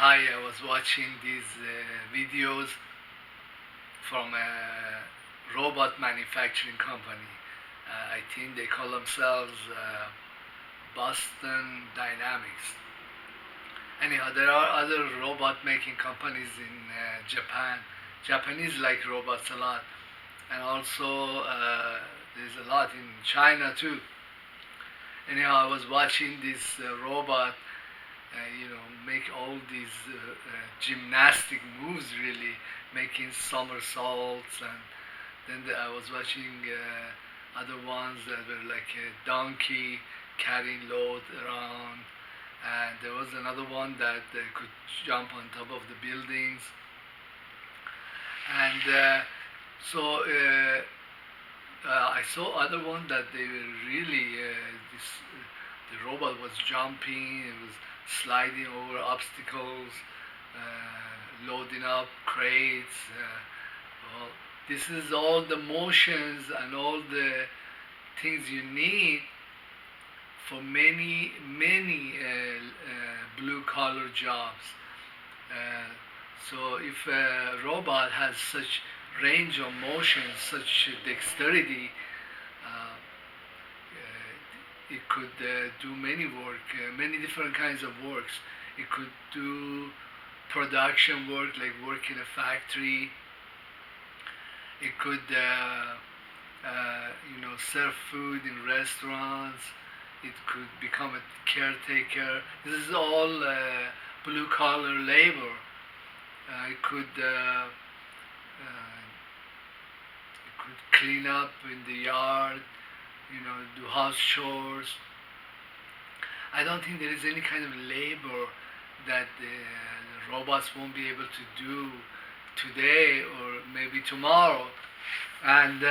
Hi, I was watching these videos from a robot manufacturing company. I think they call themselves Boston Dynamics. Anyhow, there are other robot making companies in Japan. Japanese like robots a lot, and also there's a lot in China too. Anyhow, I was watching this robot make all these gymnastic moves, really making somersaults, and then I was watching other ones that were like a donkey carrying load around, and there was another one that could jump on top of the buildings, and I saw other one that they were really this the robot was jumping, it was sliding over obstacles, loading up crates. Well, this is all the motions and all the things you need for many blue collar jobs. Uh, so if a robot has such range of motion, such dexterity, uh, it could do many work, many different kinds of works. It could do production work, like work in a factory. It could, serve food in restaurants. It could become a caretaker. This is all blue collar labor. It could clean up in the yard, do house chores. I don't think there is any kind of labor that the robots won't be able to do today or maybe tomorrow. And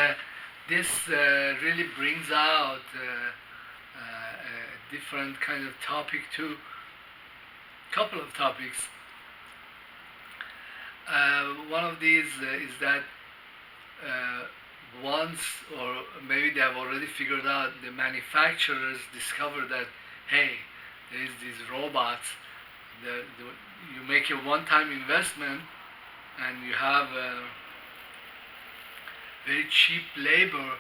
this really brings out a different kind of topic too. Couple of topics. One of these is that uh, once, or maybe they have already figured out, the manufacturers discover that, hey, there is these robots. You make a one-time investment, and you have very cheap labor,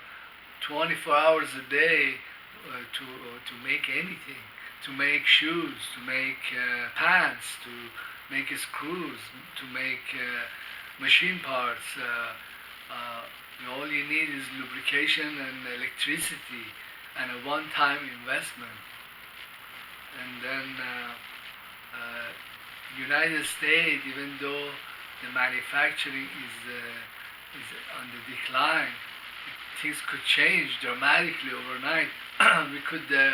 24 hours a day to make anything, to make shoes, to make pants, to make screws, to make machine parts. All you need is lubrication and electricity and a one-time investment. And then United States, even though the manufacturing is on the decline, things could change dramatically overnight. we could uh,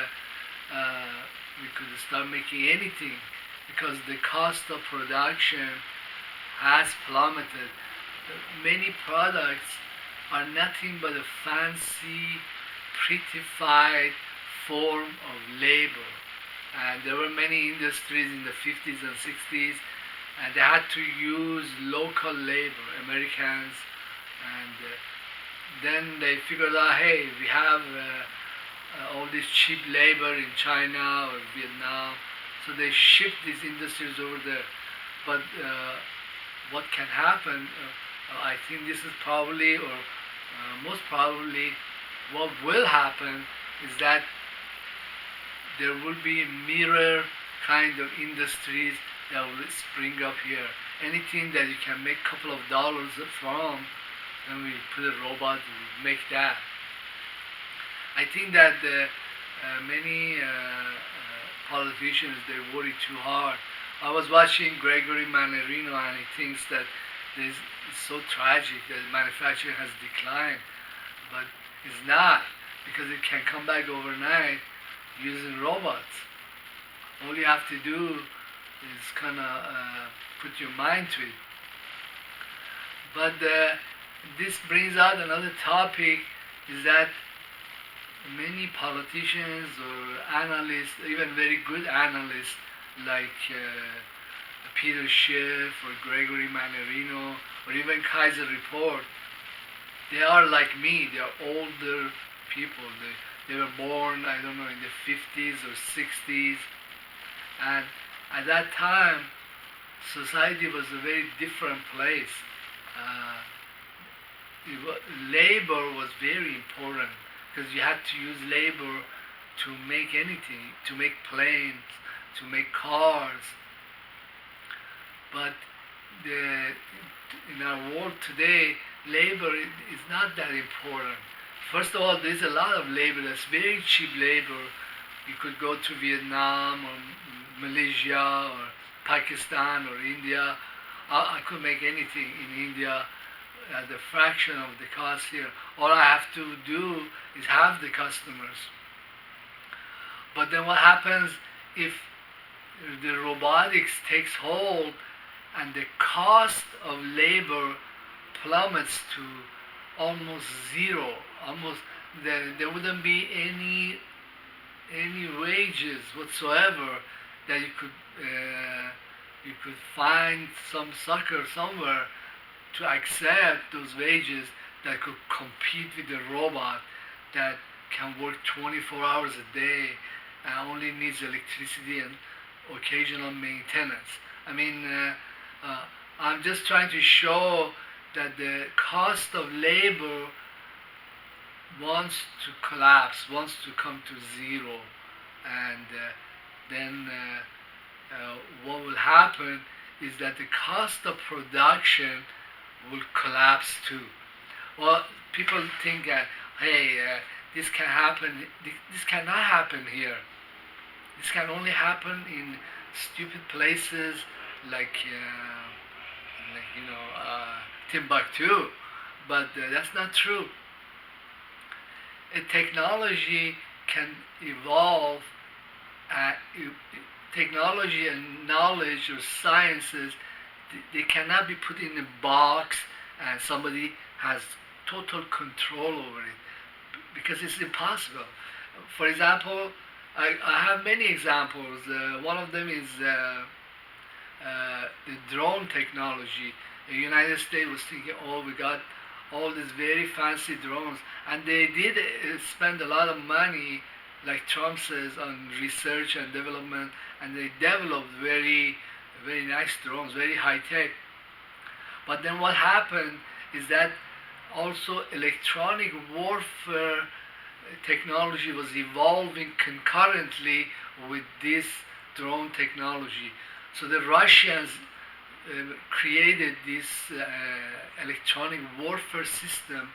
we could start making anything because the cost of production has plummeted. Many products are nothing but a fancy, prettified form of labor. And there were many industries in the 50s and 60s, and they had to use local labor, Americans, and then they figured out, hey, we have all this cheap labor in China or Vietnam, so they shipped these industries over there. But what can happen? I think this is probably, or most probably, what will happen is that there will be mirror kind of industries that will spring up here. Anything that you can make a couple of dollars from, then we put a robot to make that. I think that many politicians, they worry too hard. I was watching Gregory Mannarino, and he thinks that it's so tragic that manufacturing has declined, but it's not, because it can come back overnight using robots. All you have to do is kind of put your mind to it. But this brings out another topic, is that many politicians or analysts, even very good analysts like Peter Schiff or Gregory Mannarino or even Kaiser Report, they are like me. They are older people. They were born, I don't know, in the 50s or 60s, and at that time society was a very different place. Uh, Labor was very important because you had to use labor to make anything, to make planes, to make cars. But the, in our world today, labor is not that important. First of all, there's a lot of labor that's very cheap labor. You could go to Vietnam or Malaysia or Pakistan or India. I could make anything in India at a fraction of the cost here. All I have to do is have the customers. But then what happens if the robotics takes hold and the cost of labor plummets to almost zero? Almost there wouldn't be any wages whatsoever that you could find some sucker somewhere to accept those wages that could compete with the robot that can work 24 hours a day and only needs electricity and occasional maintenance. I mean, I'm just trying to show that the cost of labor wants to collapse, wants to come to zero, and then what will happen is that the cost of production will collapse too. Well, people think that, hey, this can happen. This cannot happen here. This can only happen in stupid places like, Timbuktu. But that's not true. A technology can evolve. Uh, Technology and knowledge or sciences, they cannot be put in a box and somebody has total control over it because it's impossible. For example, I have many examples. One of them is the drone technology. The United States was thinking, oh, we got all these very fancy drones, and they did spend a lot of money, like Trump says, on research and development, and they developed very nice drones, very high tech. But then what happened is that also electronic warfare technology was evolving concurrently with this drone technology. So the Russians created this electronic warfare system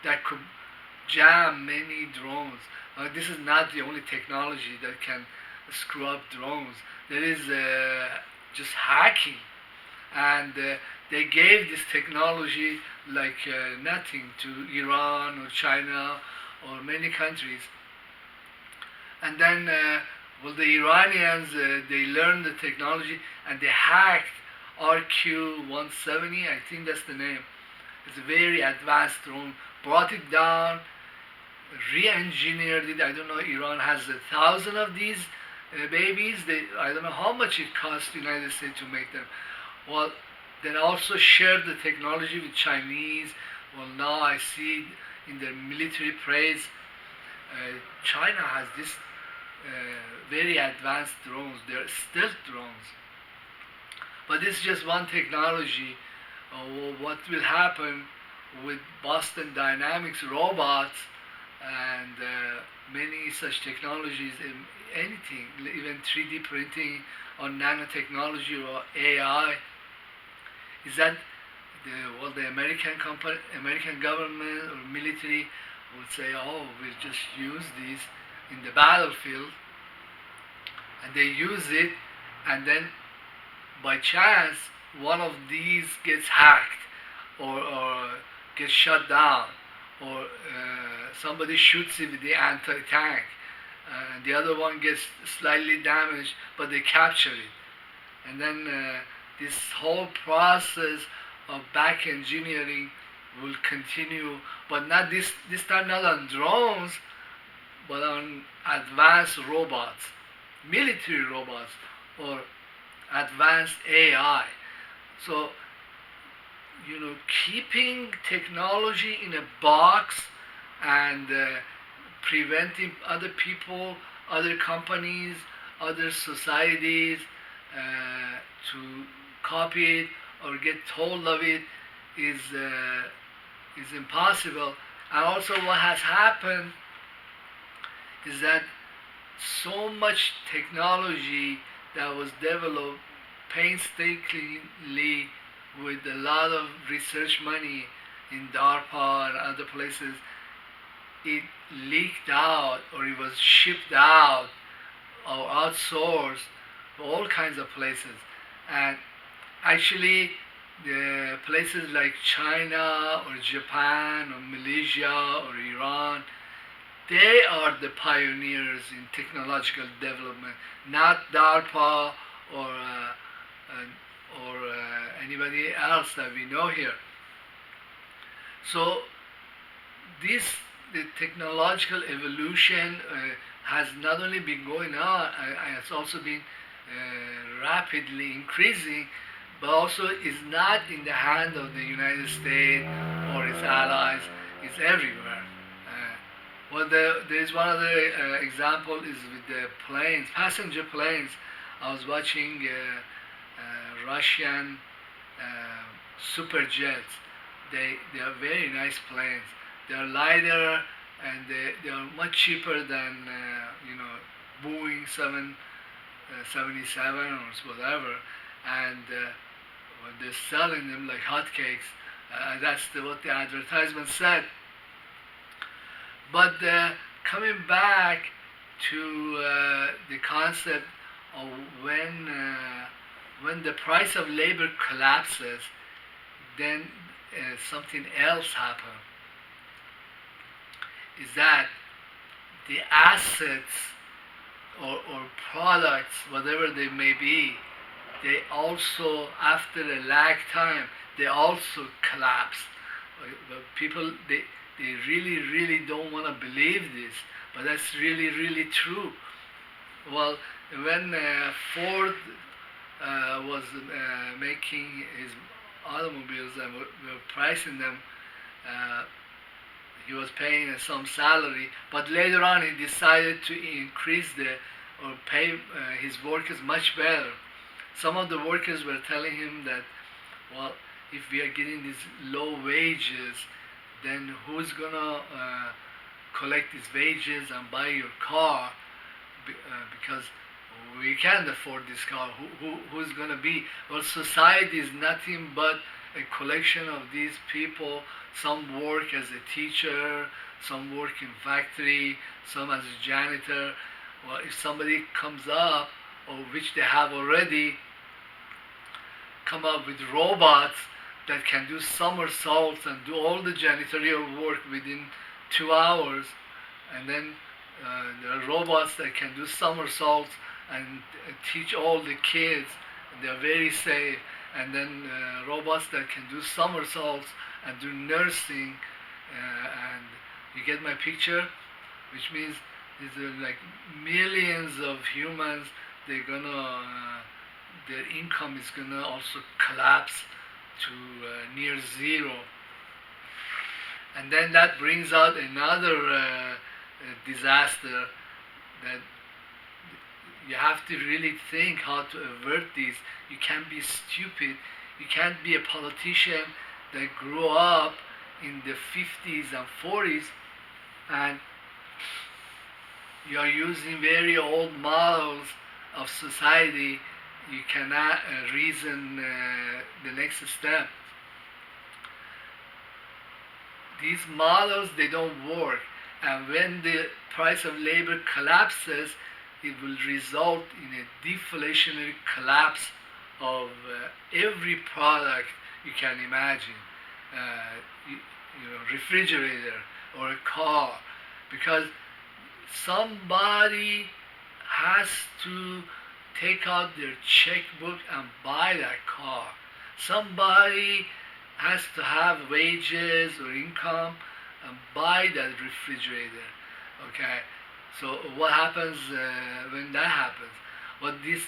that could jam many drones. This is not the only technology that can screw up drones. There is just hacking, and they gave this technology like nothing to Iran or China or many countries. And then, well, the Iranians they learned the technology and they hacked RQ-170. I think that's the name. It's a very advanced drone. Brought it down, re-engineered it. I don't know. Iran has 1,000 of these babies. I don't know how much it cost the United States to make them. Well, they also shared the technology with Chinese. Well, now I see in their military praise, China has this very advanced drones. They're stealth drones. But this is just one technology. What will happen with Boston Dynamics robots and many such technologies, anything, even 3D printing or nanotechnology or AI, is that the American government or military would say, oh, we'll just use these in the battlefield, and they use it, and then by chance one of these gets hacked or gets shut down, or somebody shoots it with the anti-tank, and the other one gets slightly damaged, but they capture it, and then this whole process of back engineering will continue, but not this time, not on drones, but on advanced robots, military robots, or advanced AI. So, keeping technology in a box and preventing other people, other companies, other societies to copy it or get hold of it is impossible. And also, what has happened is that so much technology that was developed painstakingly with a lot of research money in DARPA and other places, it leaked out or it was shipped out or outsourced to all kinds of places. And actually, the places like China or Japan or Malaysia or Iran, they are the pioneers in technological development, not DARPA or anybody else that we know here. So this the technological evolution has not only been going on, it's also been rapidly increasing, but also is not in the hand of the United States or its allies. It's everywhere. There's one other example is with the planes, passenger planes. I was watching Russian super jets. They are very nice planes. They are lighter and they are much cheaper than Boeing 777 or whatever. And they're selling them like hotcakes. That's what the advertisement said. But coming back to the concept of when the price of labor collapses, then something else happens. Is that the assets or products, whatever they may be, they also, after a lag time, they also collapse. People, they really, really don't want to believe this, but that's really, really true. Well, when Ford was making his automobiles and were pricing them, he was paying some salary, but later on he decided to increase or pay his workers much better. Some of the workers were telling him that, well, if we are getting these low wages, then who's gonna collect these wages and buy your car? Because we can't afford this car. Who's gonna be? Well, society is nothing but a collection of these people. Some work as a teacher, some work in factory, some as a janitor. Well, if somebody comes up, or which they have already come up with robots that can do somersaults and do all the janitorial work within 2 hours, and then there are robots that can do somersaults and teach all the kids. They are very safe. And then robots that can do somersaults and do nursing, and you get my picture, which means there's like millions of humans. They're gonna their income is gonna also collapse to near zero, and then that brings out another disaster that you have to really think how to avert these. You can't be stupid. You can't be a politician that grew up in the 50s and 40s and you are using very old models of society. You cannot reason the next step. These models, they don't work. And when the price of labor collapses, it will result in a deflationary collapse of every product you can imagine. Refrigerator or a car, because somebody has to take out their checkbook and buy that car. Somebody has to have wages or income and buy that refrigerator. Okay, so what happens when that happens? Well, this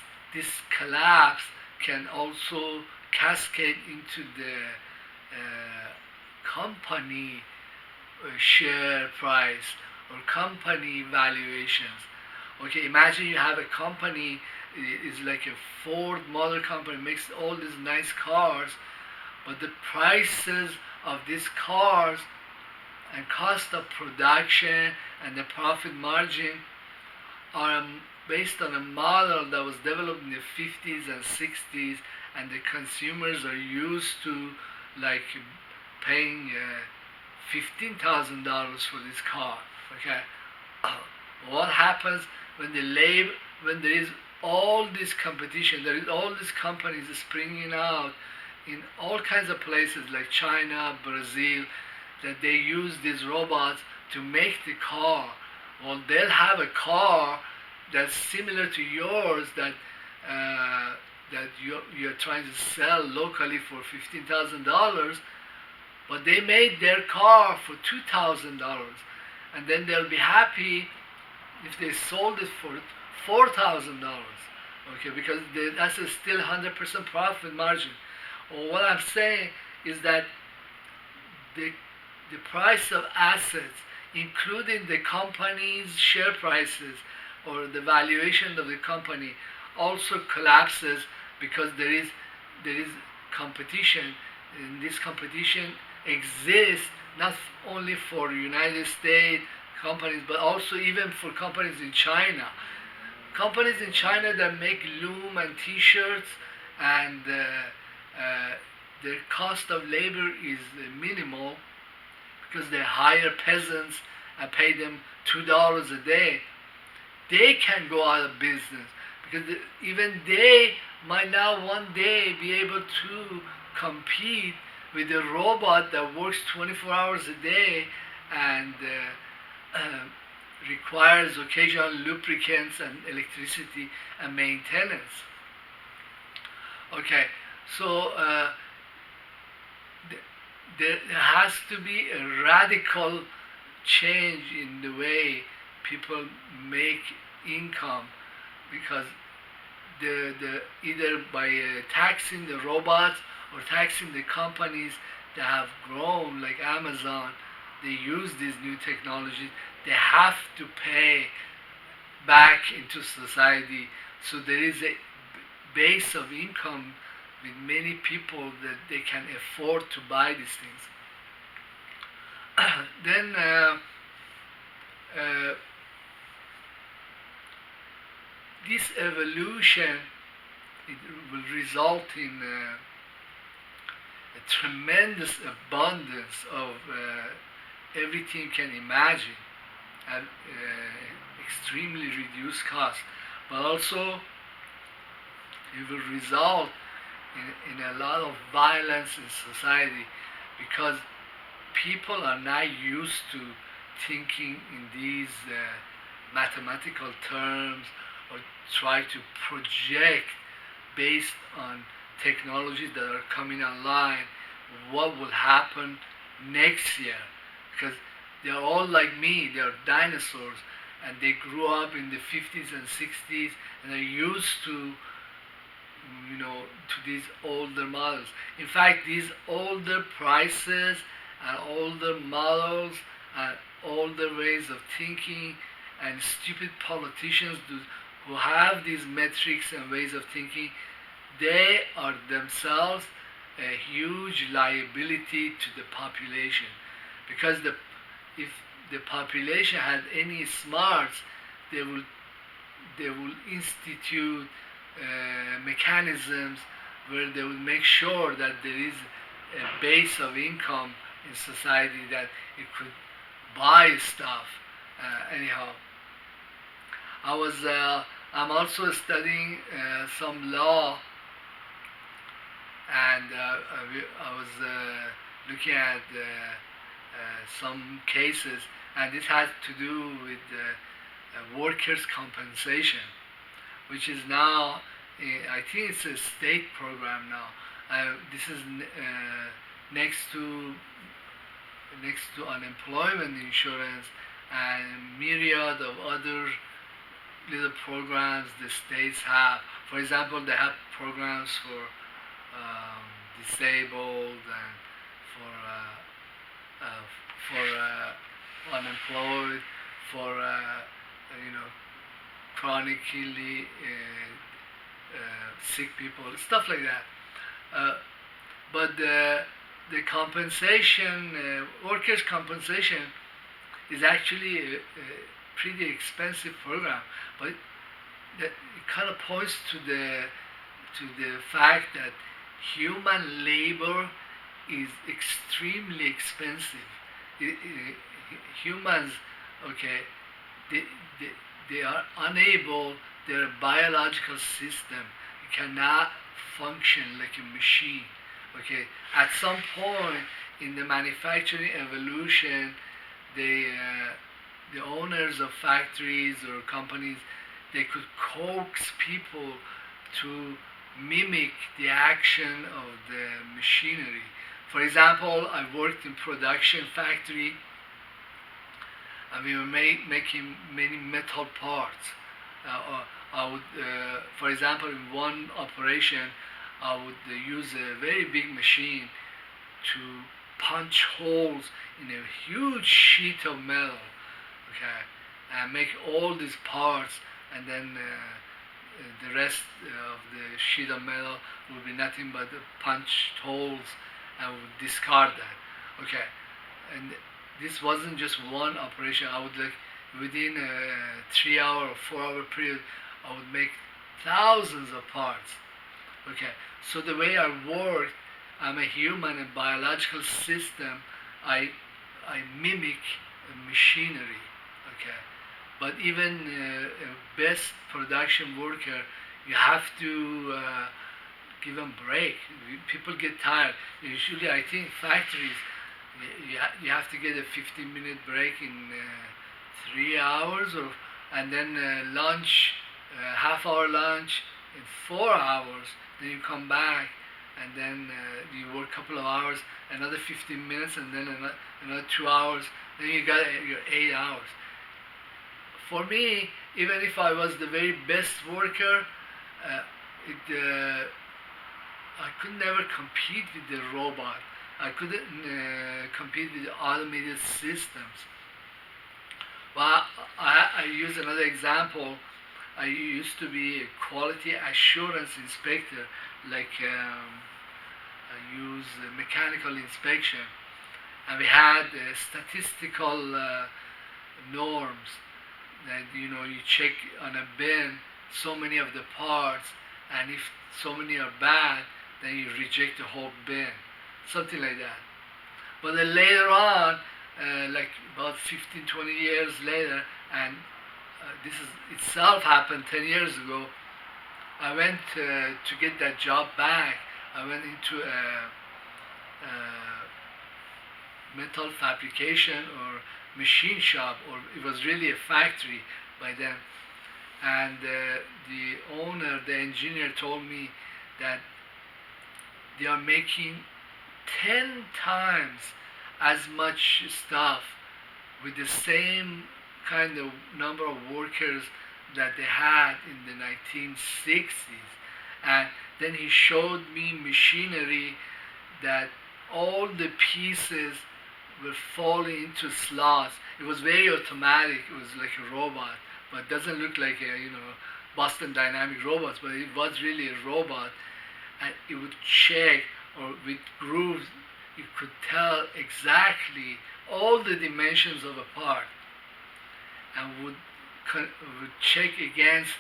collapse can also cascade into the company share price or company valuations. Okay, imagine you have a company is like a Ford Motor Company, makes all these nice cars, but the prices of these cars and cost of production and the profit margin are based on a model that was developed in the 50s and 60s, and the consumers are used to like paying $15,000 for this car. Okay, what happens when when there is all this competition, there is all these companies springing out in all kinds of places like China, Brazil, that they use these robots to make the car. Well, they'll have a car that's similar to yours that you're trying to sell locally for $15,000, but they made their car for $2,000, and then they'll be happy if they sold it for $4,000. Okay, because that's still 100% profit margin. Well, what I'm saying is that the the price of assets, including the company's share prices or the valuation of the company, also collapses because there is competition. And this competition exists not only for United States companies, but also even for companies in China. Companies in China that make loom and T-shirts, and their cost of labor is minimal because they hire peasants and pay them $2 a day. They can go out of business because even they might not one day be able to compete with a robot that works 24 hours a day and requires occasional lubricants and electricity and maintenance. Okay, so there has to be a radical change in the way people make income, because either by taxing the robots or taxing the companies that have grown like Amazon, they use these new technologies, they have to pay back into society. So there is a base of income with many people that they can afford to buy these things. Then this evolution, it will result in a tremendous abundance of everything you can imagine at extremely reduced cost, but also it will result in a lot of violence in society, because people are not used to thinking in these mathematical terms or try to project based on technologies that are coming online what will happen next year, because they're all like me, they're dinosaurs, and they grew up in the 50s and 60s, and they're used to to these older models. In fact, these older prices and older models and older ways of thinking and stupid politicians who have these metrics and ways of thinking, they are themselves a huge liability to the population, because if the population had any smarts, they will institute mechanisms where they will make sure that there is a base of income in society, that it could buy stuff. Anyhow, I'm also studying some law, and I was looking at some cases, and this has to do with workers' compensation, which is now, I think it's a state program now. This is next to unemployment insurance and myriad of other little programs the states have. For example, they have programs for disabled and for unemployed, for chronically sick people, stuff like that. Uh, but the compensation, workers' compensation, is actually a pretty expensive program. But that it kind of points to the fact that human labor is extremely expensive. Humans, okay, they, they, they are unable, their biological system cannot function like a machine. Okay, at some point in the manufacturing evolution, the owners of factories or companies, they could coax people to mimic the action of the machinery. For example, I worked in production factory and we were making many metal parts. I would, for example, in one operation, I would use a very big machine to punch holes in a huge sheet of metal, okay, and make all these parts, and then the rest of the sheet of metal would be nothing but the punched holes, and would discard that, okay. And this wasn't just one operation. I would like within a 3 hour or 4 hour period, I would make thousands of parts. Okay, so the way I work, I'm a human, a biological system. I I mimic machinery. Okay, but even a best production worker, you have to give them break. People get tired. Usually, I think factories, you have to get a 15-minute break in 3 hours, or and then lunch, half-hour lunch in 4 hours. Then you come back, and then you work a couple of hours, another 15 minutes, and then another 2 hours. Then you got your 8 hours. For me, even if I was the very best worker, uh, I could never compete with the robot. I couldn't compete with the automated systems. Well, I use another example. I used to be a quality assurance inspector, like I use mechanical inspection, and we had statistical norms that you check on a bin so many of the parts, and if so many are bad, then you reject the whole bin, something like that. But then later on, like about 15, 20 years later, and this is itself happened 10 years ago, I went to get that job back. I went into a metal fabrication or machine shop, or it was really a factory by then. And the owner, the engineer, told me that they are making 10 times as much stuff with the same kind of number of workers that they had in the 1960s. And then he showed me machinery that all the pieces were falling into slots. It was very automatic. It was like a robot, but it doesn't look like a Boston Dynamic robots, but it was really a robot, and it would check, or with grooves you could tell exactly all the dimensions of a part, and would check against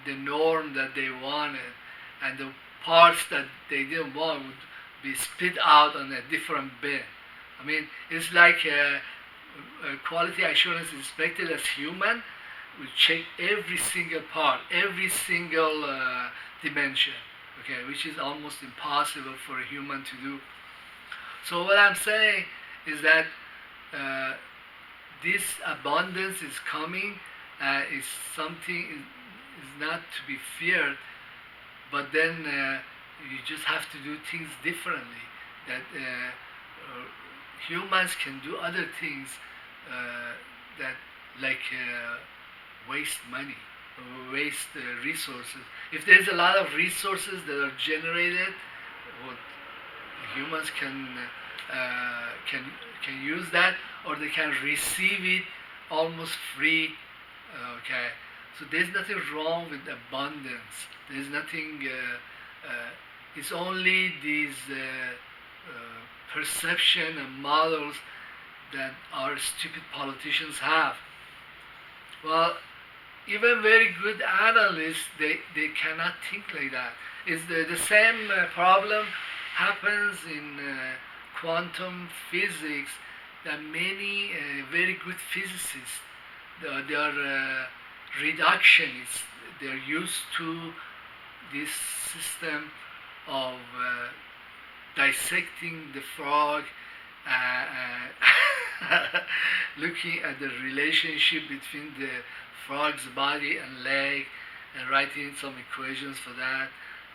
the norm that they wanted, and the parts that they didn't want would be spit out on a different bin. I mean, it's like a quality assurance inspector as human will check every single part, every single dimension, okay, which is almost impossible for a human to do. So what I'm saying is that uh, this abundance is coming, is something is not to be feared, but then you just have to do things differently. That humans can do other things that like waste money, waste resources. If there's a lot of resources that are generated, what humans uh, can can use that, or they can receive it almost free. Okay, So there's nothing wrong with abundance. There's nothing. It's only these perception and models that our stupid politicians have. Well, even very good analysts, they cannot think like that. It's the same problem happens in quantum physics, that many very good physicists, they are reductionists. They're used to this system of dissecting the frog, looking at the relationship between the frog's body and leg, and writing some equations for that,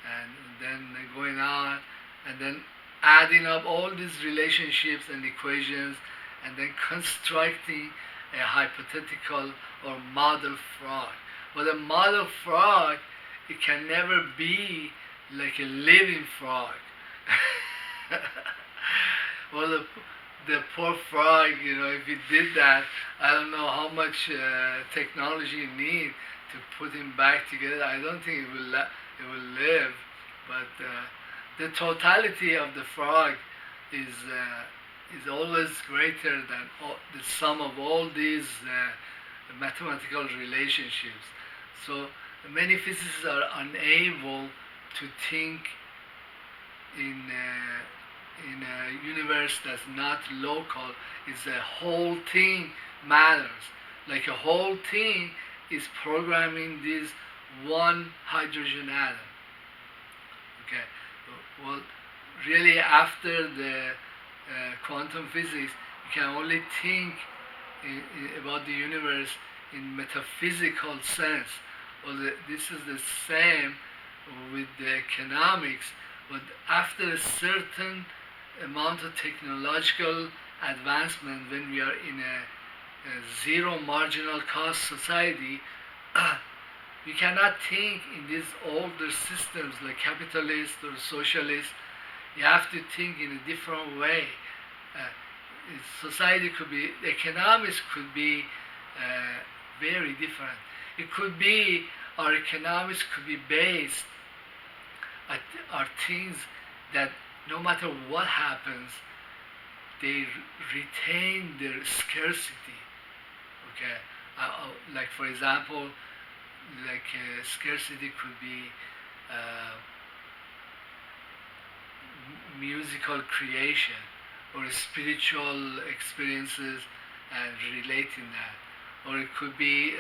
and then going on, and then adding up all these relationships and equations, and then constructing a hypothetical or model frog. But a model frog, it can never be like a living frog. Well, the poor frog, if it did that, I don't know how much technology you need to put him back together. I don't think it will live. But the totality of the frog is always greater than the sum of all these mathematical relationships. So many physicists are unable to think in a universe that's not local. It's a whole thing matters. Like a whole thing is programming this one hydrogen atom. Okay. Well, really, after the quantum physics, you can only think about the universe in metaphysical sense. Well, this is the same with the economics, but after a certain amount of technological advancement, when we are in a zero marginal cost society, you cannot think in these older systems like capitalist or socialist. You have to think in a different way. Society could be, economics could be very different. It could be, our economics could be based are things that no matter what happens, they retain their scarcity. Okay, like for example, like scarcity could be musical creation or spiritual experiences and relating that, or it could be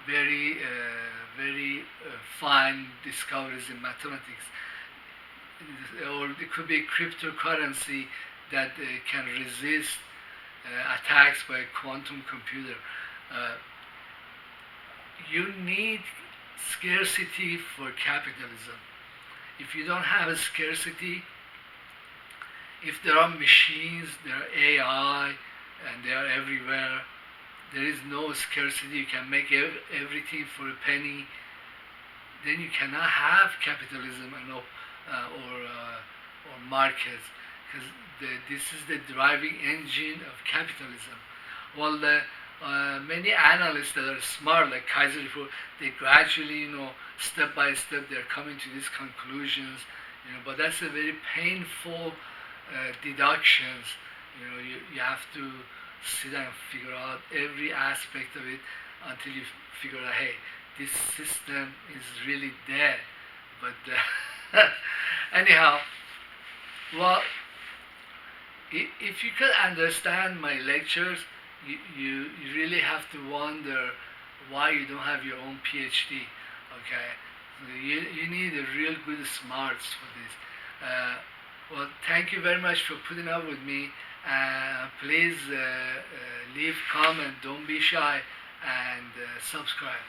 very fine discoveries in mathematics, or it could be cryptocurrency that can resist attacks by a quantum computer. You need scarcity for capitalism. If you don't have a scarcity, if there are machines, there are AI, and they are everywhere, there is no scarcity, you can make everything for a penny, then you cannot have capitalism or markets, because this is the driving engine of capitalism. Well, many analysts that are smart, like Kaiser Report, they gradually, step by step, they're coming to these conclusions, but that's a very painful deductions. You have to sit and figure out every aspect of it until you figure out, hey, this system is really dead. But anyhow, well, if you could understand my lectures, you really have to wonder why you don't have your own PhD. Okay, so you need a real good smarts for this. Well, thank you very much for putting up with me. Please leave comment, don't be shy, and subscribe.